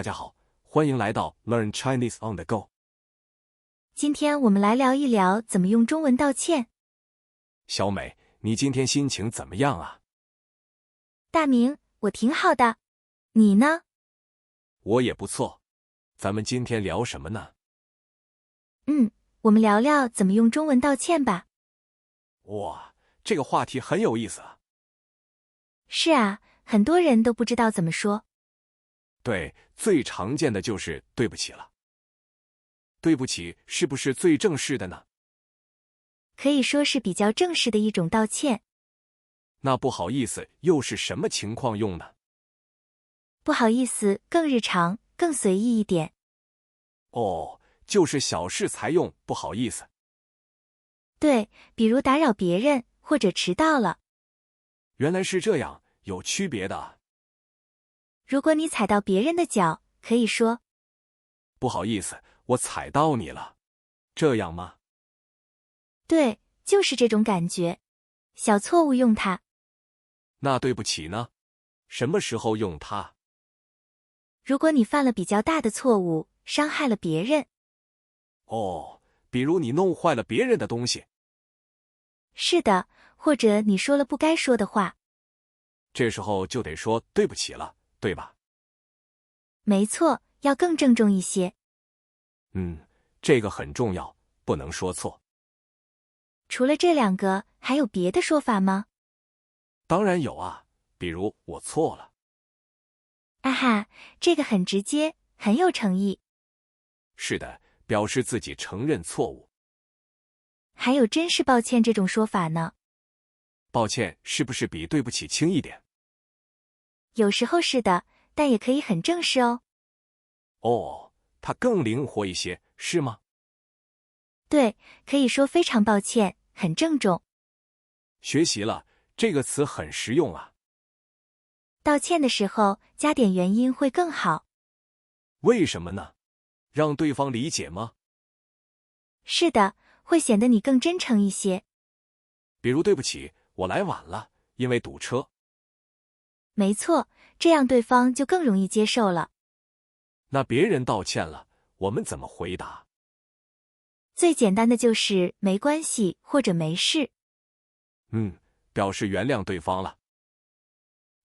家好，欢迎来到 Learn Chinese on the Go。今天我们来聊一聊怎么用中文道歉。小美，你今天心情怎么样啊？大明，我挺好的。你呢？我也不错。咱们今天聊什么呢？我们聊聊怎么用中文道歉吧。哇，这个话题很有意思啊。是啊，很多人都不知道怎么说。对，最常见的就是对不起了。对不起是不是最正式的呢？可以说是比较正式的一种道歉。那不好意思又是什么情况用呢？不好意思更日常，更随意一点。哦，就是小事才用不好意思。对，比如打扰别人或者迟到了。原来是这样，有区别的啊。如果你踩到别人的脚，可以说不好意思，我踩到你了。这样吗？对，就是这种感觉。小错误用它。那对不起呢？什么时候用它？如果你犯了比较大的错误，伤害了别人。哦，比如你弄坏了别人的东西。是的，或者你说了不该说的话。这时候就得说对不起了，对吧？没错，要更郑重一些。这个很重要，不能说错。除了这两个，还有别的说法吗？当然有啊，比如我错了。啊哈，这个很直接，很有诚意。是的，表示自己承认错误。还有真是抱歉这种说法呢。抱歉是不是比对不起轻一点？有时候是的，但也可以很正式哦。哦，它更灵活一些，是吗？对，可以说非常抱歉，很郑重。学习了，这个词很实用啊。道歉的时候加点原因会更好。为什么呢？让对方理解吗？是的，会显得你更真诚一些。比如对不起，我来晚了，因为堵车。没错，这样对方就更容易接受了。那别人道歉了，我们怎么回答？最简单的就是没关系或者没事。表示原谅对方了。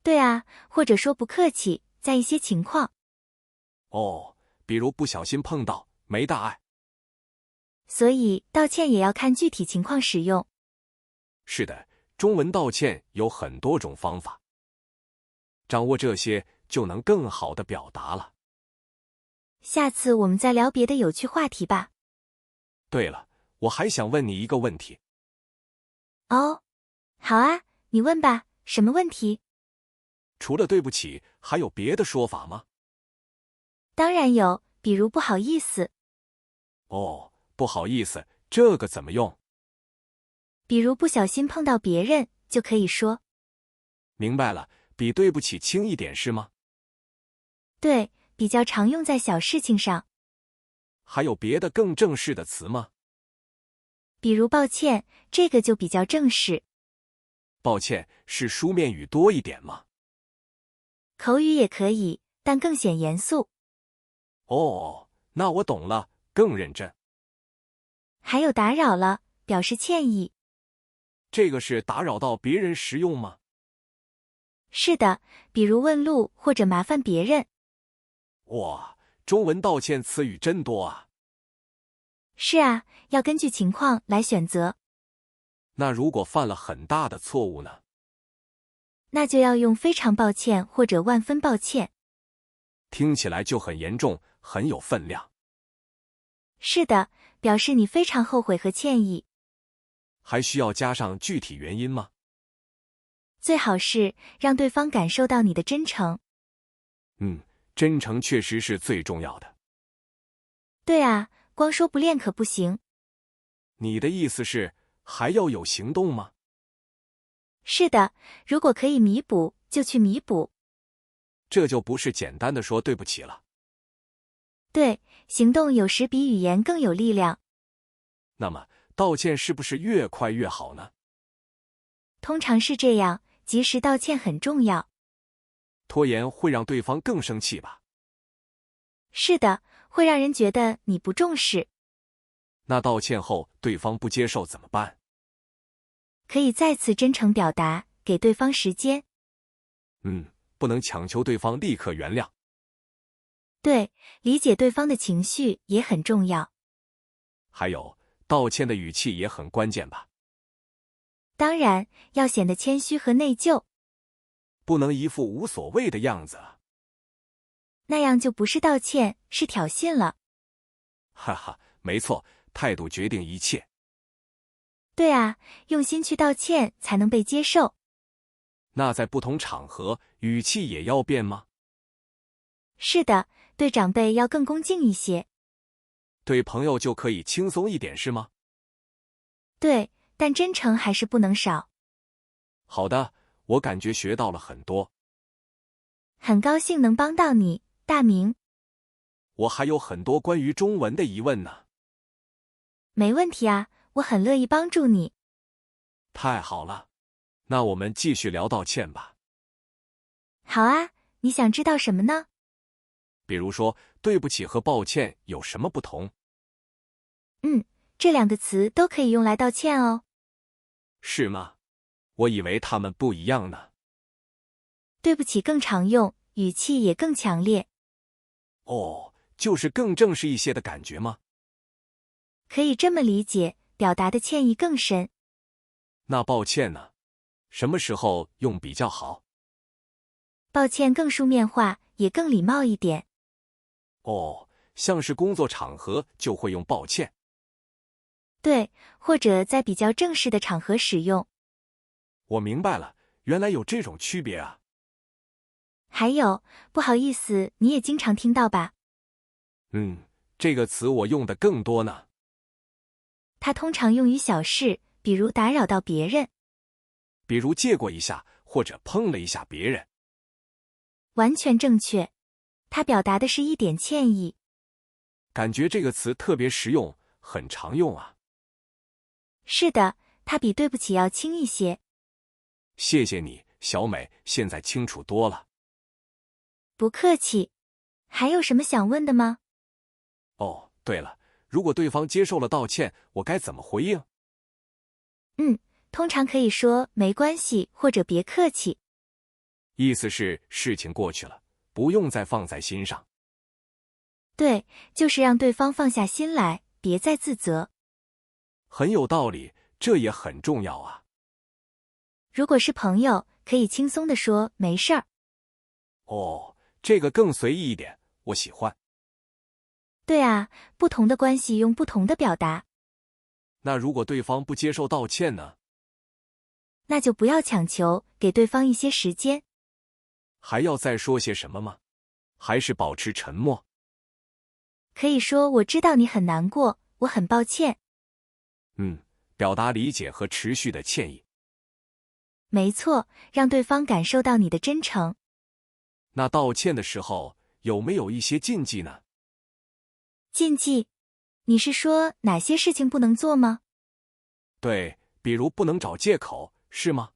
对啊，或者说不客气，在一些情况。哦，比如不小心碰到，没大碍。所以道歉也要看具体情况使用。是的，中文道歉有很多种方法，掌握这些就能更好的表达了。下次我们再聊别的有趣话题吧。对了，我还想问你一个问题。哦，好啊，你问吧，什么问题？除了对不起，还有别的说法吗？当然有，比如不好意思。哦，不好意思，这个怎么用？比如不小心碰到别人，就可以说。明白了，比对不起轻一点是吗？对，比较常用在小事情上。还有别的更正式的词吗？比如抱歉，这个就比较正式。抱歉，是书面语多一点吗？口语也可以，但更显严肃。哦，那我懂了，更认真。还有打扰了，表示歉意。这个是打扰到别人时用吗？是的，比如问路或者麻烦别人。哇，中文道歉词语真多啊。是啊，要根据情况来选择。那如果犯了很大的错误呢？那就要用非常抱歉或者万分抱歉。听起来就很严重，很有分量。是的，表示你非常后悔和歉意。还需要加上具体原因吗？最好是让对方感受到你的真诚。真诚确实是最重要的。对啊，光说不练可不行。你的意思是还要有行动吗？是的，如果可以弥补，就去弥补。这就不是简单的说对不起了。对，行动有时比语言更有力量。那么，道歉是不是越快越好呢？通常是这样，及时道歉很重要。拖延会让对方更生气吧？是的，会让人觉得你不重视。那道歉后对方不接受怎么办？可以再次真诚表达，给对方时间。不能强求对方立刻原谅。对，理解对方的情绪也很重要。还有，道歉的语气也很关键吧？当然，要显得谦虚和内疚，不能一副无所谓的样子。那样就不是道歉，是挑衅了。哈哈，没错，态度决定一切。对啊，用心去道歉才能被接受。那在不同场合，语气也要变吗？是的，对长辈要更恭敬一些。对朋友就可以轻松一点是吗？对，但真诚还是不能少。好的，我感觉学到了很多。很高兴能帮到你，大明。我还有很多关于中文的疑问呢。没问题啊，我很乐意帮助你。太好了，那我们继续聊道歉吧。好啊，你想知道什么呢？比如说，对不起和抱歉有什么不同？这两个词都可以用来道歉哦。是吗？我以为它们不一样呢。对不起更常用，语气也更强烈。哦，就是更正式一些的感觉吗？可以这么理解，表达的歉意更深。那抱歉呢？什么时候用比较好？抱歉更书面化，也更礼貌一点。哦，像是工作场合就会用抱歉。对，或者在比较正式的场合使用。我明白了，原来有这种区别啊。还有，不好意思，你也经常听到吧？这个词我用的更多呢。它通常用于小事，比如打扰到别人。比如借过一下，或者碰了一下别人。完全正确，它表达的是一点歉意。感觉这个词特别实用，很常用啊。是的，它比对不起要轻一些。谢谢你，小美，现在清楚多了。不客气。还有什么想问的吗？哦，对了，如果对方接受了道歉，我该怎么回应？通常可以说没关系，或者别客气。意思是事情过去了，不用再放在心上。对，就是让对方放下心来，别再自责。很有道理，这也很重要啊。如果是朋友，可以轻松地说没事儿。哦，这个更随意一点，我喜欢。对啊，不同的关系用不同的表达。那如果对方不接受道歉呢？那就不要强求，给对方一些时间。还要再说些什么吗？还是保持沉默？可以说我知道你很难过，我很抱歉。表达理解和持续的歉意。没错，让对方感受到你的真诚。那道歉的时候有没有一些禁忌呢？禁忌？你是说哪些事情不能做吗？对，比如不能找借口，是吗？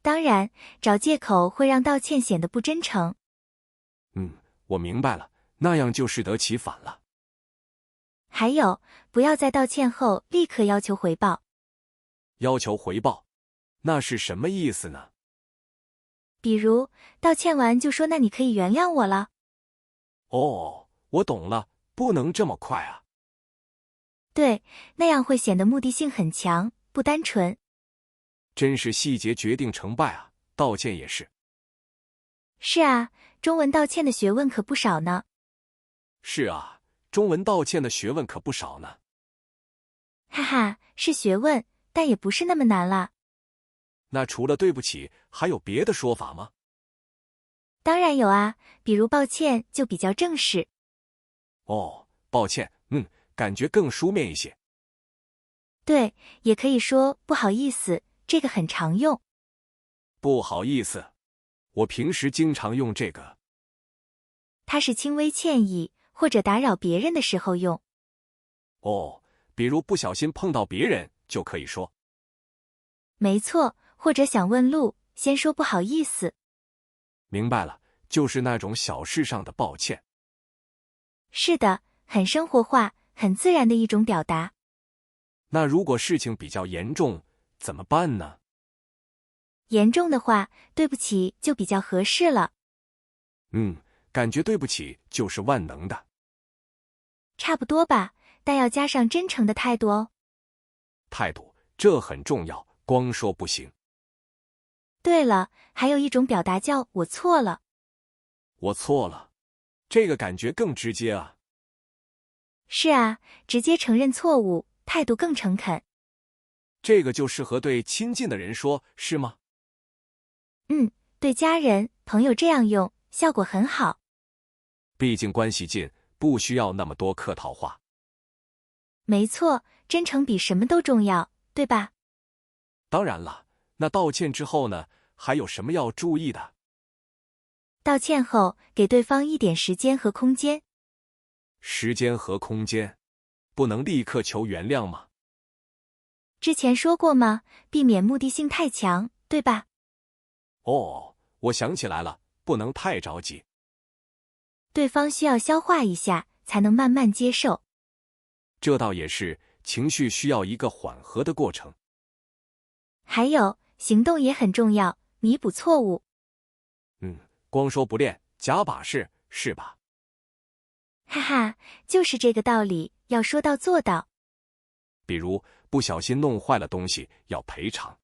当然，找借口会让道歉显得不真诚。我明白了，那样就适得其反了。还有，不要在道歉后立刻要求回报。要求回报，那是什么意思呢？比如，道歉完就说那你可以原谅我了。哦，我懂了，不能这么快啊。对，那样会显得目的性很强，不单纯。真是细节决定成败啊，道歉也是。是啊，中文道歉的学问可不少呢。是啊，中文道歉的学问可不少呢。哈哈，是学问，但也不是那么难啦。那除了对不起，还有别的说法吗？当然有啊，比如抱歉就比较正式。哦，抱歉，感觉更书面一些。对，也可以说不好意思，这个很常用。不好意思，我平时经常用这个。它是轻微歉意或者打扰别人的时候用。哦，比如不小心碰到别人就可以说。没错，或者想问路，先说不好意思。明白了，就是那种小事上的抱歉。是的，很生活化，很自然的一种表达。那如果事情比较严重，怎么办呢？严重的话，对不起就比较合适了。感觉对不起就是万能的。差不多吧，但要加上真诚的态度哦。态度，这很重要，光说不行。对了，还有一种表达叫“我错了”。我错了，这个感觉更直接啊。是啊，直接承认错误，态度更诚恳。这个就适合对亲近的人说，是吗？对家人、朋友这样用，效果很好。毕竟关系近，不需要那么多客套话。没错，真诚比什么都重要，对吧？当然了，那道歉之后呢，还有什么要注意的？道歉后，给对方一点时间和空间。时间和空间，不能立刻求原谅吗？之前说过吗？避免目的性太强，对吧？哦，我想起来了，不能太着急。对方需要消化一下，才能慢慢接受。这倒也是，情绪需要一个缓和的过程。还有，行动也很重要，弥补错误。光说不练，假把式，是吧？哈哈，就是这个道理，要说到做到。比如，不小心弄坏了东西，要赔偿。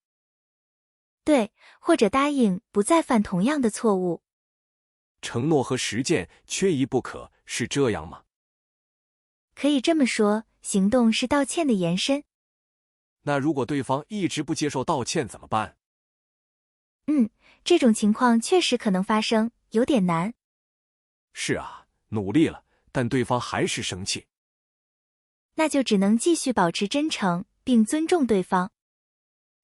对，或者答应不再犯同样的错误。承诺和实践缺一不可，是这样吗？可以这么说，行动是道歉的延伸。那如果对方一直不接受道歉怎么办？这种情况确实可能发生，有点难。是啊，努力了，但对方还是生气。那就只能继续保持真诚，并尊重对方。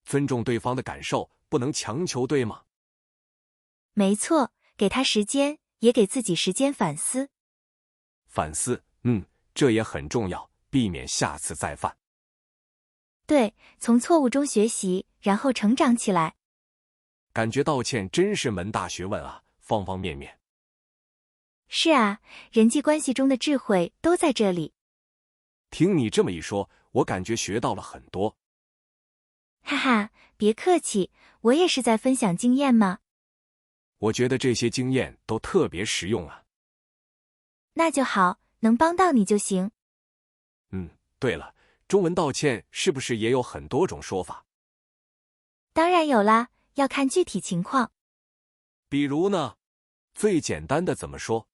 尊重对方的感受，不能强求，对吗？没错，给他时间，也给自己时间反思。反思，这也很重要，避免下次再犯。对，从错误中学习，然后成长起来。感觉道歉真是门大学问啊，方方面面。是啊，人际关系中的智慧都在这里。听你这么一说，我感觉学到了很多。哈哈，别客气，我也是在分享经验嘛。我觉得这些经验都特别实用啊。那就好，能帮到你就行。对了，中文道歉是不是也有很多种说法？当然有啦，要看具体情况。比如呢？最简单的怎么说？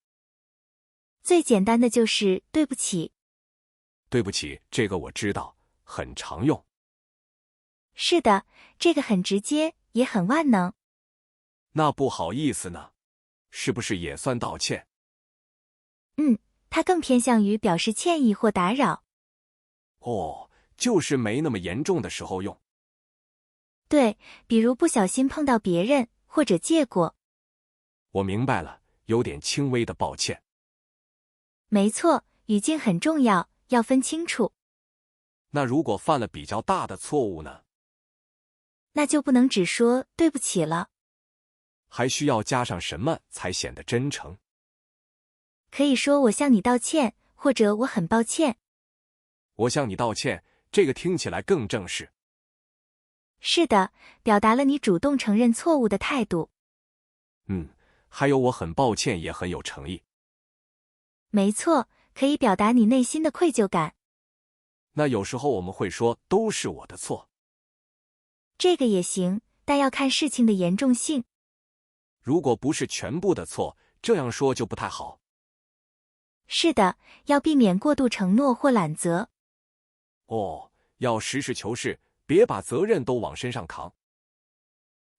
最简单的就是对不起。对不起，这个我知道，很常用。是的，这个很直接，也很万能。那不好意思呢？是不是也算道歉？它更偏向于表示歉意或打扰。哦，就是没那么严重的时候用。对，比如不小心碰到别人，或者借过。我明白了，有点轻微的抱歉。没错，语境很重要，要分清楚。那如果犯了比较大的错误呢？那就不能只说对不起了。还需要加上什么才显得真诚？可以说我向你道歉，或者我很抱歉。我向你道歉，这个听起来更正式。是的，表达了你主动承认错误的态度。还有我很抱歉也很有诚意。没错，可以表达你内心的愧疚感。那有时候我们会说都是我的错。这个也行，但要看事情的严重性。如果不是全部的错，这样说就不太好。是的，要避免过度承诺或揽责。要实事求是，别把责任都往身上扛。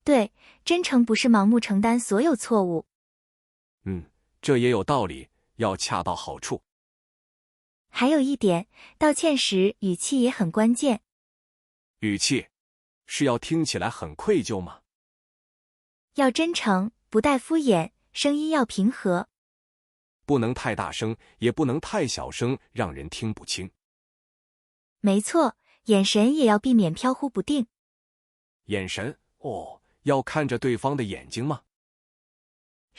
对，真诚不是盲目承担所有错误。这也有道理，要恰到好处。还有一点，道歉时语气也很关键。语气是要听起来很愧疚吗？要真诚，不带敷衍，声音要平和。不能太大声，也不能太小声，让人听不清。没错，眼神也要避免飘忽不定。眼神，要看着对方的眼睛吗？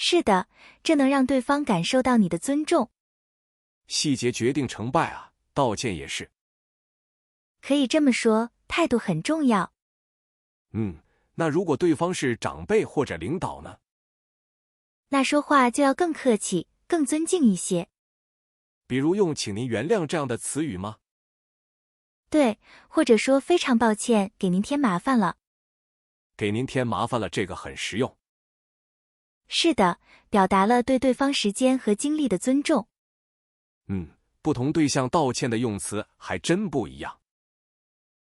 是的，这能让对方感受到你的尊重。细节决定成败啊，道歉也是。可以这么说，态度很重要。那如果对方是长辈或者领导呢？那说话就要更客气，更尊敬一些。比如用请您原谅这样的词语吗？对，或者说非常抱歉，给您添麻烦了。给您添麻烦了，这个很实用。是的，表达了对对方时间和精力的尊重。不同对象道歉的用词还真不一样。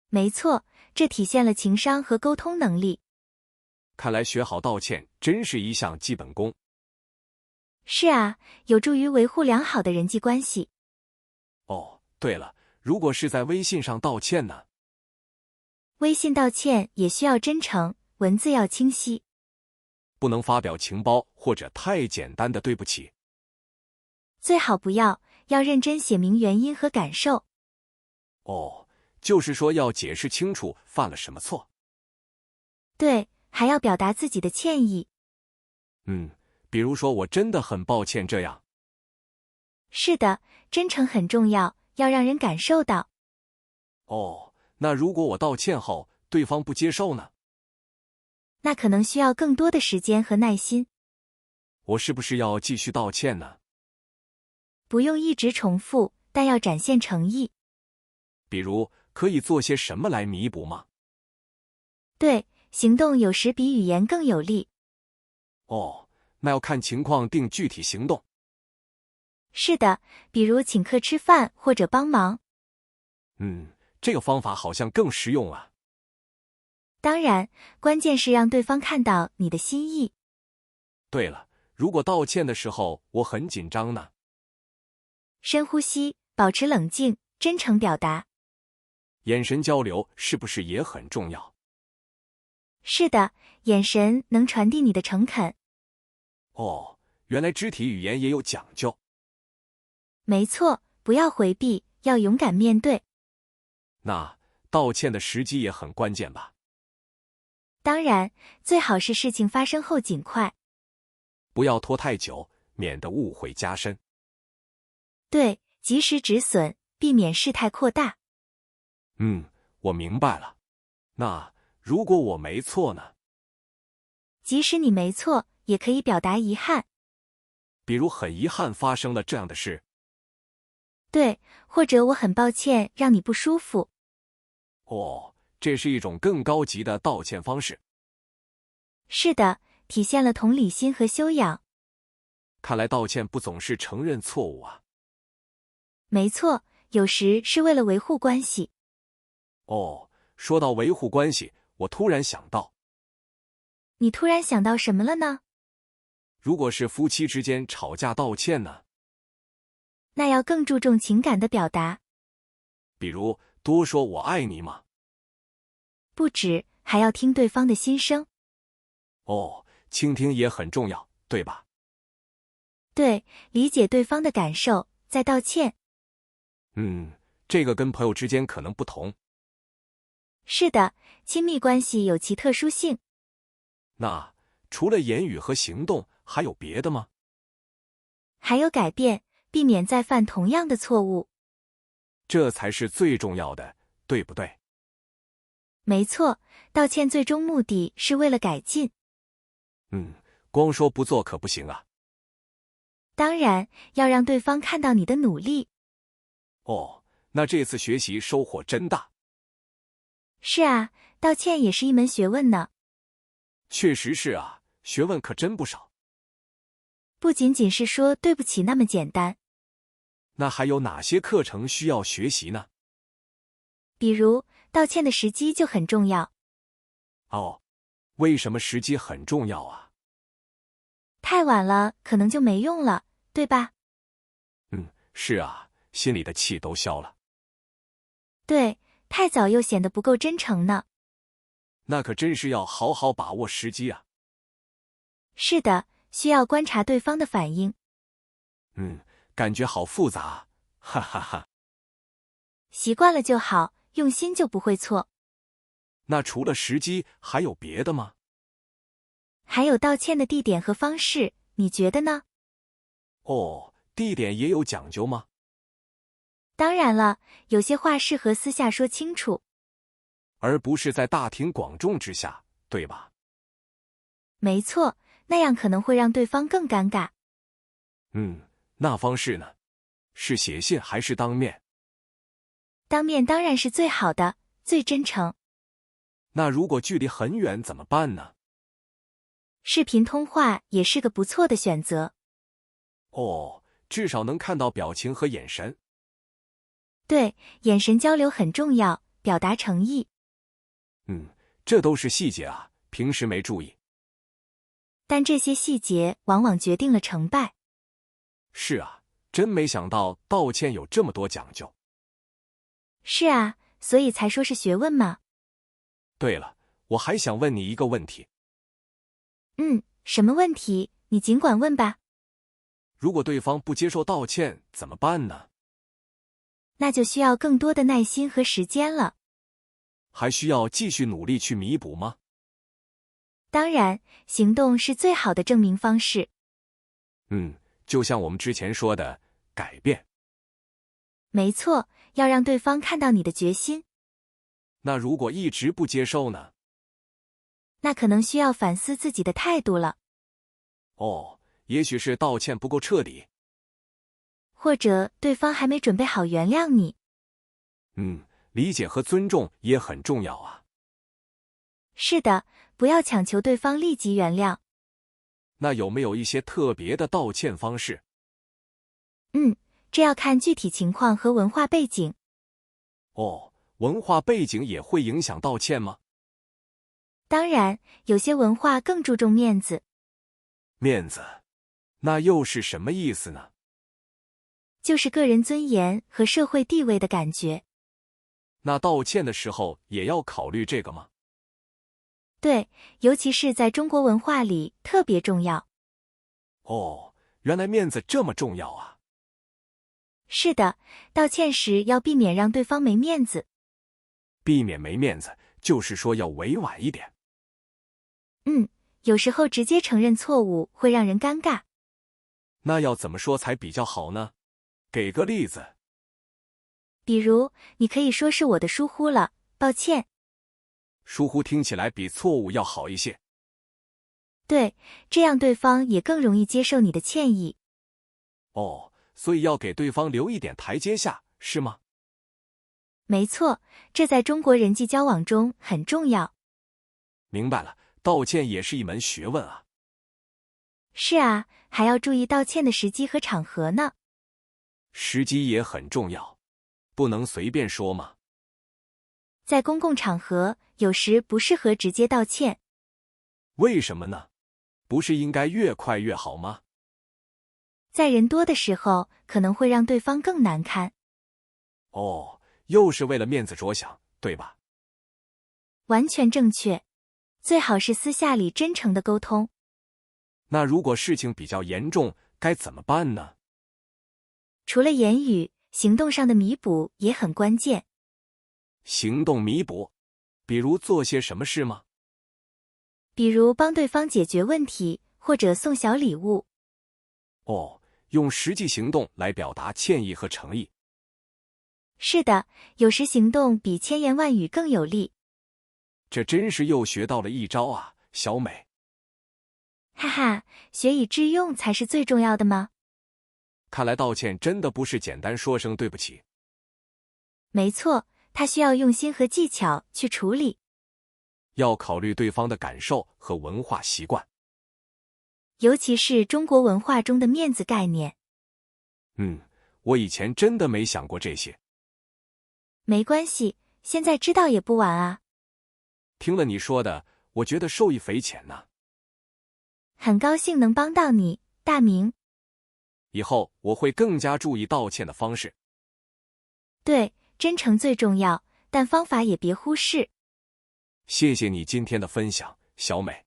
没错，这体现了情商和沟通能力。看来学好道歉真是一项基本功。是啊，有助于维护良好的人际关系。哦，对了，如果是在微信上道歉呢？微信道歉也需要真诚，文字要清晰。不能发表情包或者太简单的对不起。最好不要，要认真写明原因和感受。哦，就是说要解释清楚犯了什么错。对，还要表达自己的歉意。比如说我真的很抱歉这样。是的，真诚很重要，要让人感受到。哦，那如果我道歉后，对方不接受呢？那可能需要更多的时间和耐心。我是不是要继续道歉呢？不用一直重复，但要展现诚意。比如，可以做些什么来弥补吗？对，行动有时比语言更有力。哦，那要看情况定具体行动。是的，比如请客吃饭或者帮忙。这个方法好像更实用啊。当然，关键是让对方看到你的心意。对了，如果道歉的时候我很紧张呢？深呼吸，保持冷静，真诚表达。眼神交流是不是也很重要？是的，眼神能传递你的诚恳。哦，原来肢体语言也有讲究。没错，不要回避，要勇敢面对。那道歉的时机也很关键吧？当然，最好是事情发生后尽快。不要拖太久，免得误会加深。对，及时止损，避免事态扩大。我明白了。那如果我没错呢？即使你没错，也可以表达遗憾。比如很遗憾发生了这样的事。对，或者我很抱歉让你不舒服。哦，这是一种更高级的道歉方式。是的，体现了同理心和修养。看来道歉不总是承认错误啊。没错，有时是为了维护关系。哦，说到维护关系，我突然想到。你突然想到什么了呢？如果是夫妻之间吵架道歉呢？那要更注重情感的表达。比如多说我爱你吗？不止，还要听对方的心声。哦，倾听也很重要，对吧？对，理解对方的感受，再道歉。这个跟朋友之间可能不同。是的，亲密关系有其特殊性。那除了言语和行动，还有别的吗？还有改变，避免再犯同样的错误。这才是最重要的，对不对？没错，道歉最终目的是为了改进。光说不做可不行啊。当然，要让对方看到你的努力。哦，那这次学习收获真大。是啊，道歉也是一门学问呢。确实是啊，学问可真不少。不仅仅是说对不起那么简单。那还有哪些课程需要学习呢？比如，道歉的时机就很重要。哦，为什么时机很重要啊？太晚了，可能就没用了，对吧？是啊，心里的气都消了。对，太早又显得不够真诚呢。那可真是要好好把握时机啊。是的，需要观察对方的反应。感觉好复杂，哈哈哈。习惯了就好，用心就不会错。那除了时机，还有别的吗？还有道歉的地点和方式，你觉得呢？哦，地点也有讲究吗？当然了，有些话适合私下说清楚。而不是在大庭广众之下，对吧？没错，那样可能会让对方更尴尬。那方式呢？是写信还是当面？当面当然是最好的，最真诚。那如果距离很远怎么办呢？视频通话也是个不错的选择。至少能看到表情和眼神。对，眼神交流很重要，表达诚意。这都是细节啊，平时没注意。但这些细节往往决定了成败。是啊，真没想到道歉有这么多讲究。是啊，所以才说是学问嘛。对了，我还想问你一个问题。什么问题？你尽管问吧。如果对方不接受道歉，怎么办呢？那就需要更多的耐心和时间了。还需要继续努力去弥补吗？当然，行动是最好的证明方式。就像我们之前说的，改变。没错，要让对方看到你的决心。那如果一直不接受呢？那可能需要反思自己的态度了。也许是道歉不够彻底。或者对方还没准备好原谅你。理解和尊重也很重要啊。是的，不要强求对方立即原谅。那有没有一些特别的道歉方式？这要看具体情况和文化背景。文化背景也会影响道歉吗？当然，有些文化更注重面子。面子，那又是什么意思呢？就是个人尊严和社会地位的感觉。那道歉的时候也要考虑这个吗？对，尤其是在中国文化里特别重要。原来面子这么重要啊。是的，道歉时要避免让对方没面子。避免没面子，就是说要委婉一点。有时候直接承认错误会让人尴尬。那要怎么说才比较好呢？给个例子。比如，你可以说是我的疏忽了，抱歉。疏忽听起来比错误要好一些。对，这样对方也更容易接受你的歉意。所以要给对方留一点台阶下，是吗？没错，这在中国人际交往中很重要。明白了，道歉也是一门学问啊。是啊，还要注意道歉的时机和场合呢。时机也很重要，不能随便说嘛。在公共场合，有时不适合直接道歉。为什么呢？不是应该越快越好吗？在人多的时候，可能会让对方更难堪。又是为了面子着想，对吧？完全正确。最好是私下里真诚的沟通。那如果事情比较严重，该怎么办呢？除了言语，行动上的弥补也很关键。行动弥补，比如做些什么事吗？比如帮对方解决问题，或者送小礼物。用实际行动来表达歉意和诚意。是的，有时行动比千言万语更有力。这真是又学到了一招啊，小美。哈哈，学以致用才是最重要的吗？看来道歉真的不是简单说声对不起。没错，它需要用心和技巧去处理。要考虑对方的感受和文化习惯。尤其是中国文化中的面子概念。我以前真的没想过这些。没关系，现在知道也不晚啊。听了你说的，我觉得受益匪浅呢。很高兴能帮到你，大明。以后我会更加注意道歉的方式。对，真诚最重要，但方法也别忽视。谢谢你今天的分享，小美。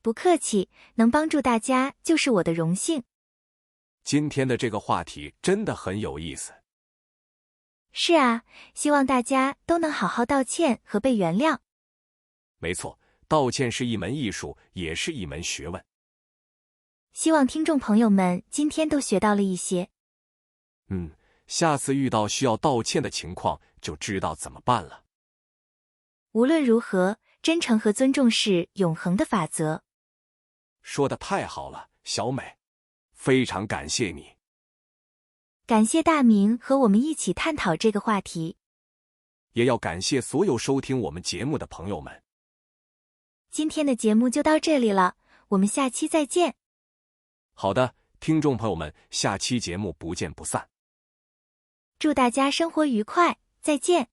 不客气，能帮助大家就是我的荣幸。今天的这个话题真的很有意思。是啊，希望大家都能好好道歉和被原谅。没错，道歉是一门艺术，也是一门学问。希望听众朋友们今天都学到了一些。下次遇到需要道歉的情况，就知道怎么办了。无论如何，真诚和尊重是永恒的法则。说得太好了，小美，非常感谢你。感谢大明和我们一起探讨这个话题。也要感谢所有收听我们节目的朋友们。今天的节目就到这里了，我们下期再见。好的，听众朋友们，下期节目不见不散。祝大家生活愉快，再见。